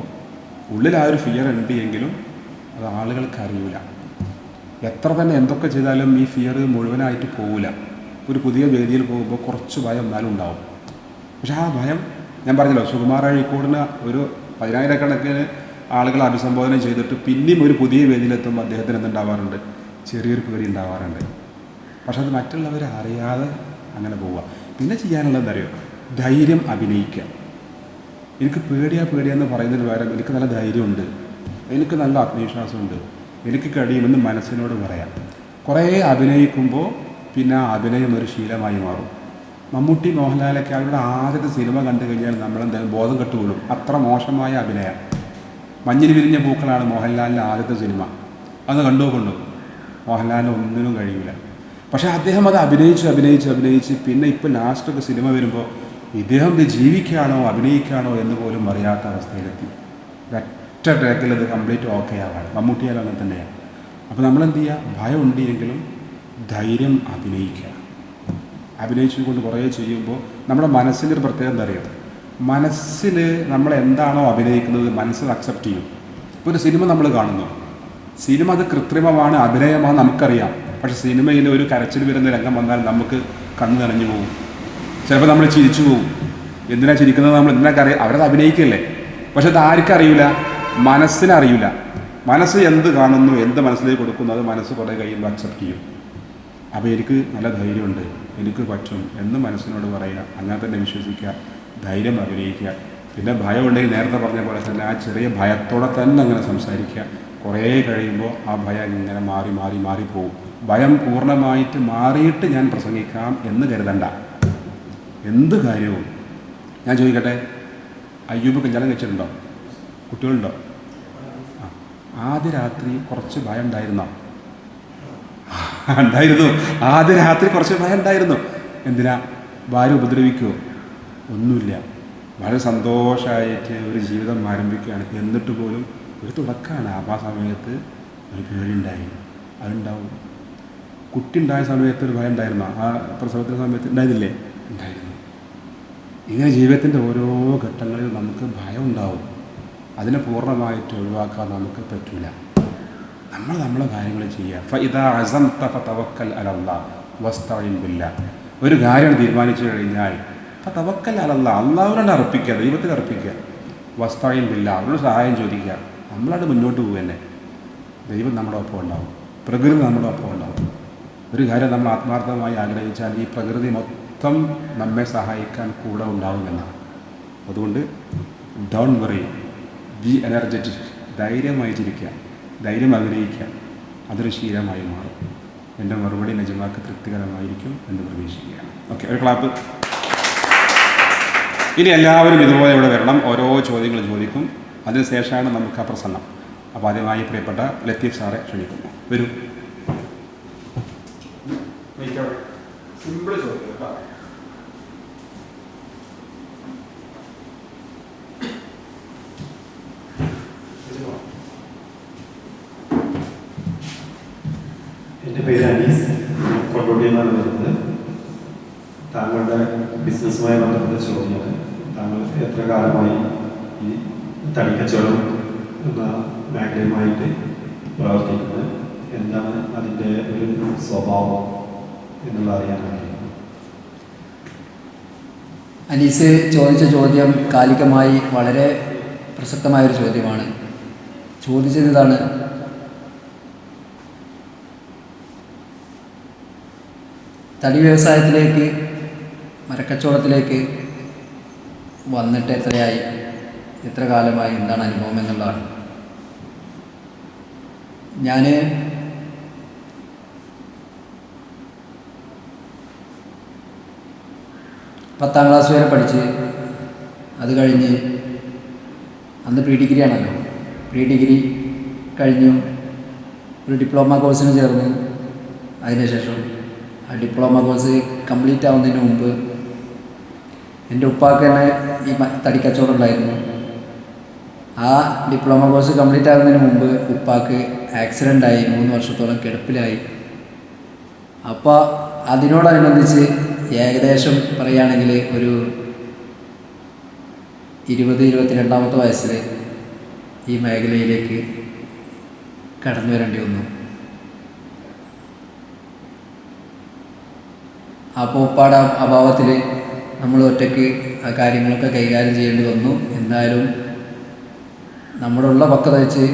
ഉള്ളിൽ ആ ഒരു ഫിയർ ഉണ്ട് എങ്കിലും അത് ആളുകൾക്ക് അറിയില്ല. എത്ര തന്നെ എന്തൊക്കെ ചെയ്താലും ഈ ഫിയർ മുഴുവനായിട്ട് പോവില്ല. ഒരു പുതിയ വേദിയിൽ പോകുമ്പോൾ കുറച്ച് ഭയം എന്നാലും ഉണ്ടാവും. പക്ഷെ ആ ഭയം, ഞാൻ പറഞ്ഞല്ലോ, സുകുമാർ അഴീക്കോടിന് ഒരു 10,000 ആളുകൾ അഭിസംബോധന ചെയ്തിട്ട് പിന്നെയും ഒരു പുതിയ വേദിയിലെത്തുമ്പോൾ അദ്ദേഹത്തിന് എന്തുണ്ടാവാറുണ്ട്? ചെറിയൊരു പേടി ഉണ്ടാവാറുണ്ട്. പക്ഷെ അത് മറ്റുള്ളവരെ അറിയാതെ അങ്ങനെ പോവുക. പിന്നെ ചെയ്യാനുള്ളത് എന്താ അറിയോ? ധൈര്യം അഭിനയിക്കുക. എനിക്ക് പേടിയാന്ന് പറയുന്നതിന് പകരം എനിക്ക് നല്ല ധൈര്യമുണ്ട്, എനിക്ക് നല്ല ആത്മവിശ്വാസമുണ്ട്, എനിക്ക് കഴിയുമെന്ന് മനസ്സിനോട് പറയാം. കുറേ അഭിനയിക്കുമ്പോൾ പിന്നെ ആ അഭിനയം ഒരു ശീലമായി മാറും. മമ്മൂട്ടി, മോഹൻലാലൊക്കെ അവരുടെ ആദ്യത്തെ സിനിമ കണ്ടു കഴിഞ്ഞാൽ നമ്മളെന്തായാലും ബോധം കെട്ടുപോലും. അത്ര മോശമായ അഭിനയം. മഞ്ഞിൽ വിരിഞ്ഞ പൂക്കളാണ് മോഹൻലാലിൻ്റെ ആദ്യത്തെ സിനിമ. അത് കണ്ടുകൊണ്ടു മോഹൻലാലിന് ഒന്നിനും കഴിയില്ല. പക്ഷേ അദ്ദേഹം അത് അഭിനയിച്ച് പിന്നെ ഇപ്പോൾ ലാസ്റ്റൊക്കെ സിനിമ വരുമ്പോൾ ഇദ്ദേഹം ഇത് ജീവിക്കുകയാണോ അഭിനയിക്കുകയാണോ എന്ന് പോലും അറിയാത്ത അവസ്ഥയിലെത്തി. ഒറ്റ ട്രാക്കിൽ അത് കംപ്ലീറ്റ് ഓക്കെ ആവാണ്. മമ്മൂട്ടിയാലും അങ്ങനെ തന്നെയാണ്. അപ്പോൾ നമ്മളെന്ത് ചെയ്യുക? ഭയം ഉണ്ടെങ്കിലും ധൈര്യം അഭിനയിച്ചുകൊണ്ട് കുറേ ചെയ്യുമ്പോൾ നമ്മുടെ മനസ്സിനൊരു പ്രത്യേകത എന്താ അറിയാം? മനസ്സിൽ നമ്മൾ എന്താണോ അഭിനയിക്കുന്നത് മനസ്സിൽ അക്സെപ്റ്റ് ചെയ്യും. ഇപ്പോൾ ഒരു സിനിമ നമ്മൾ കാണുന്നു, സിനിമ അത് കൃത്രിമമാണ്, അഭിനയമാണ് നമുക്കറിയാം. പക്ഷേ സിനിമയിൽ ഒരു കരച്ചിൽ വരുന്ന രംഗം വന്നാൽ നമുക്ക് കണ്ണ് നനഞ്ഞു പോകും. ചിലപ്പോൾ നമ്മൾ ചിരിച്ചു പോകും. എന്തിനാണ് ചിരിക്കുന്നത്? നമ്മൾ എന്തിനൊക്കെ അറിയാം, അവരത് അഭിനയിക്കില്ലേ. പക്ഷെ അത് ആർക്കറിയില്ല, മനസ്സിനറിയില്ല. മനസ്സ് എന്ത് കാണുന്നു, എന്ത് മനസ്സിലേക്ക് കൊടുക്കുന്നു, അത് മനസ്സ് കുറേ കഴിയുമ്പോൾ അക്സെപ്റ്റ് ചെയ്യും. അപ്പോൾ എനിക്ക് നല്ല ധൈര്യമുണ്ട്, എനിക്ക് പറ്റും എന്ന് മനസ്സിനോട് പറയുക. അങ്ങനെ തന്നെ വിശ്വസിക്കുക, ധൈര്യം അഭിനയിക്കുക. പിന്നെ ഭയം ഉണ്ടെങ്കിൽ നേരത്തെ പറഞ്ഞ പോലെ തന്നെ ആ ചെറിയ ഭയത്തോടെ തന്നെ അങ്ങനെ സംസാരിക്കുക. കുറേ കഴിയുമ്പോൾ ആ ഭയം ഇങ്ങനെ മാറിപ്പോവും. ഭയം പൂർണ്ണമായിട്ട് മാറിയിട്ട് ഞാൻ പ്രസംഗിക്കാം എന്ന് കരുതണ്ട. എന്ത് കാര്യവും ഞാൻ ചോദിക്കട്ടെ, അയ്യൂബ് കല്യാണം കഴിച്ചിട്ടുണ്ടോ? കുട്ടികളുണ്ടോ? ആദ്യ രാത്രി കുറച്ച് ഭയം ഉണ്ടായിരുന്നു. ആദ്യ രാത്രി കുറച്ച് ഭയം ഉണ്ടായിരുന്നു. എന്തിനാ? ഭാര്യ ഉപദ്രവിക്കുമോ? ഒന്നുമില്ല. വളരെ സന്തോഷമായിട്ട് ഒരു ജീവിതം ആരംഭിക്കുകയാണ്. എന്നിട്ട് പോലും ഒരു തുടക്കമാണ്. ആ സമയത്ത് ഒരു പേടിയുണ്ടായി. അതുണ്ടാവും. കുട്ടി ഉണ്ടായ സമയത്ത് ഒരു ഭയം ഉണ്ടായിരുന്നോ? ആ പ്രസവത്തിൻ്റെ സമയത്ത് ഉണ്ടായിരുന്നില്ലേ? ഉണ്ടായിരുന്നു. ഇങ്ങനെ ജീവിതത്തിൻ്റെ ഓരോ ഘട്ടങ്ങളിൽ നമുക്ക് ഭയം ഉണ്ടാവും. അതിനെ പൂർണ്ണമായിട്ട് ഒഴിവാക്കാൻ നമുക്ക് പറ്റില്ല. നമ്മൾ നമ്മളെ കാര്യങ്ങൾ ചെയ്യുക. ഫഇദാ അസംത ഫതവക്കൽ അലല്ലാഹ് വസ്തഈൻ ബില്ലാഹ്. ഒരു കാര്യം തീരുമാനിച്ചു കഴിഞ്ഞാൽ ഫതവക്കൽ അലല്ലാഹ്, അള്ളാഹുവിനോട് അർപ്പിക്കുക, ദൈവത്തിൽ അർപ്പിക്കുക. വസ്തഈൻ ബില്ലാഹ്, അവരോട് സഹായം ചോദിക്കുക. നമ്മളത് മുന്നോട്ട് പോകുക. ദൈവം നമ്മുടെ ഒപ്പം ഉണ്ടാവും, പ്രകൃതി നമ്മുടെ ഒപ്പം ഉണ്ടാവും. ഒരു കാര്യം നമ്മൾ ആത്മാർത്ഥമായി ആഗ്രഹിച്ചാൽ ഈ പ്രകൃതി മൊത്തം നമ്മെ സഹായിക്കാൻ കൂടെ ഉണ്ടാവുമെന്നാണ്. അതുകൊണ്ട് ഡോൺ വറി, ബി എനർജറ്റിക്. ധൈര്യമായി ചിരിക്കുക, ധൈര്യം അഭിനയിക്കുക. അതൊരു ശീലമായി മാറും. എൻ്റെ മറുപടി നജ്മാക്ക് തൃപ്തികരമായിരിക്കും എന്ന് പ്രതീക്ഷിക്കുകയാണ്. ഓക്കെ, ഒരു ക്ലാപ്പ്. ഇനി എല്ലാവരും ഇതുപോലെ ഇവിടെ വരണം. ഓരോ ചോദ്യങ്ങൾ ചോദിക്കും. അതിനുശേഷമാണ് നമുക്ക് ആ പ്രസംഗം. അപ്പോൾ ആദ്യമായി പ്രിയപ്പെട്ട ലത്തീഫ് സാറെ ക്ഷണിക്കുന്നു. വരൂ. സിമ്പിൾ ചോദ്യം കേട്ടോ. എൻ്റെ പേര് അനീസ്, കൊണ്ടോട്ടിയിൽ നിന്നാണ് വരുന്നത്. താങ്കളുടെ ബിസിനസ്സുമായി ബന്ധപ്പെട്ട ചോദ്യമാണ്. താങ്കൾ എത്ര കാലമായി ഈ തടിക്കച്ചവടം എന്ന മേഖലയുമായിട്ട് പ്രവർത്തിക്കുന്നത്? എന്താണ് അതിൻ്റെ ഒരു സ്വഭാവം എന്നുള്ള അറിയാനാണ്. അനീസ് ചോദിച്ച ചോദ്യം കാലികമായി വളരെ പ്രസക്തമായൊരു ചോദ്യമാണ്. ചോദിച്ചത് ഇതാണ്: തടി വ്യവസായത്തിലേക്ക്, മരക്കച്ചവടത്തിലേക്ക് വന്നിട്ട് എത്രയായി, എത്ര കാലമായി, എന്താണ് അനുഭവം എന്നുള്ളതാണ്. ഞാൻ 10ാം ക്ലാസ് വരെ പഠിച്ച് അത് കഴിഞ്ഞ്, അന്ന് പ്രീ ഡിഗ്രി ആണല്ലോ, പ്രീ ഡിഗ്രി കഴിഞ്ഞു ഒരു ഡിപ്ലോമ കോഴ്സിന് ചേർന്നു. അതിനുശേഷം ആ ഡിപ്ലോമ കോഴ്സ് കംപ്ലീറ്റ് ആവുന്നതിന് മുമ്പ് എൻ്റെ ഉപ്പാക്ക് തന്നെ ഈ തടിക്കച്ചവടം ഉണ്ടായിരുന്നു. ആ ഡിപ്ലോമ കോഴ്സ് കംപ്ലീറ്റ് ആകുന്നതിന് മുമ്പ് ഉപ്പാക്ക് ആക്സിഡൻ്റായി, 3 വർഷത്തോളം കിടപ്പിലായി. അപ്പോൾ അതിനോടനുബന്ധിച്ച് ഏകദേശം പറയുകയാണെങ്കിൽ ഒരു 20-22ാമത്തെ വയസ്സിൽ ഈ മേഖലയിലേക്ക് കടന്നു വരേണ്ടി വന്നു. അപ്പോൾ ഉപ്പാടെ അഭാവത്തിൽ നമ്മൾ ഒറ്റയ്ക്ക് ആ കാര്യങ്ങളൊക്കെ കൈകാര്യം ചെയ്യേണ്ടി വന്നു. എന്തായാലും നമ്മുടെ ഉള്ള പക്വത വെച്ച്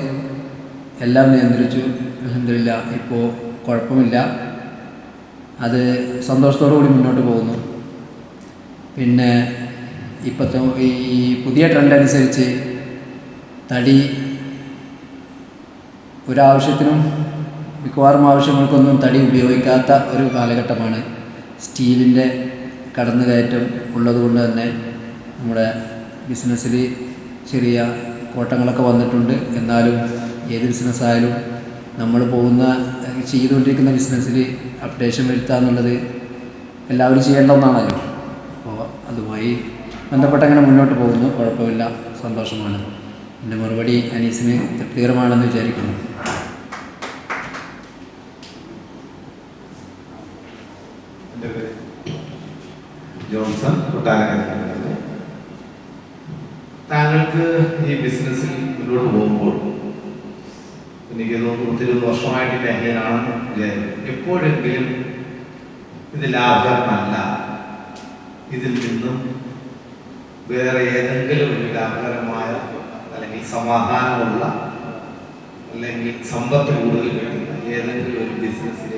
എല്ലാം നിയന്ത്രിച്ചു. അൽഹംദുലില്ലാ, ഇപ്പോൾ കുഴപ്പമില്ല. അത് സന്തോഷത്തോടു കൂടി മുന്നോട്ട് പോകുന്നു. പിന്നെ ഇപ്പോഴത്തെ ഈ പുതിയ ട്രെൻഡ് അനുസരിച്ച് തടി ഒരാവശ്യത്തിനും മിക്കവാറും ആവശ്യങ്ങൾക്കൊന്നും തടി ഉപയോഗിക്കാത്ത ഒരു കാലഘട്ടമാണ്. സ്റ്റീലിൻ്റെ കടന്നുകയറ്റം ഉള്ളതുകൊണ്ട് തന്നെ നമ്മുടെ ബിസിനസ്സിൽ ചെറിയ കോട്ടങ്ങളൊക്കെ വന്നിട്ടുണ്ട്. എന്നാലും ഏത് ബിസിനസ്സായാലും നമ്മൾ ചെയ്തുകൊണ്ടിരിക്കുന്ന ബിസിനസ്സിൽ അപ്ഡേഷൻ വരുത്തുക എന്നുള്ളത് എല്ലാവരും ചെയ്യേണ്ട ഒന്നാണല്ലോ. അപ്പോൾ അതുമായി ബന്ധപ്പെട്ട് അങ്ങനെ മുന്നോട്ട് പോകുന്നു. കുഴപ്പമില്ല, സന്തോഷമാണ്. എൻ്റെ മറുപടി അനീസിന് തൃപ്തികരമാണെന്ന് വിചാരിക്കുന്നു. എൻ്റെ പേര് ജോൺസൺ, കൊട്ടാരക്കര. താങ്കൾക്ക് ഈ ബിസിനസ്സിൽ മുന്നോട്ട് പോകുമ്പോൾ എനിക്ക് തോന്നുന്നു 30 വർഷമായിട്ട് മേഖലയിലാണെന്ന് വിചാരിക്കും. എപ്പോഴെങ്കിലും ഇത് ലാഭകരമല്ല, ഇതിൽ നിന്നും വേറെ ഏതെങ്കിലും ഒരു ലാഭകരമായ അല്ലെങ്കിൽ സമാധാനമുള്ള അല്ലെങ്കിൽ സമ്പത്ത് കൂടുതൽ കിട്ടുന്ന ഏതെങ്കിലും ഒരു ബിസിനസ്സിൽ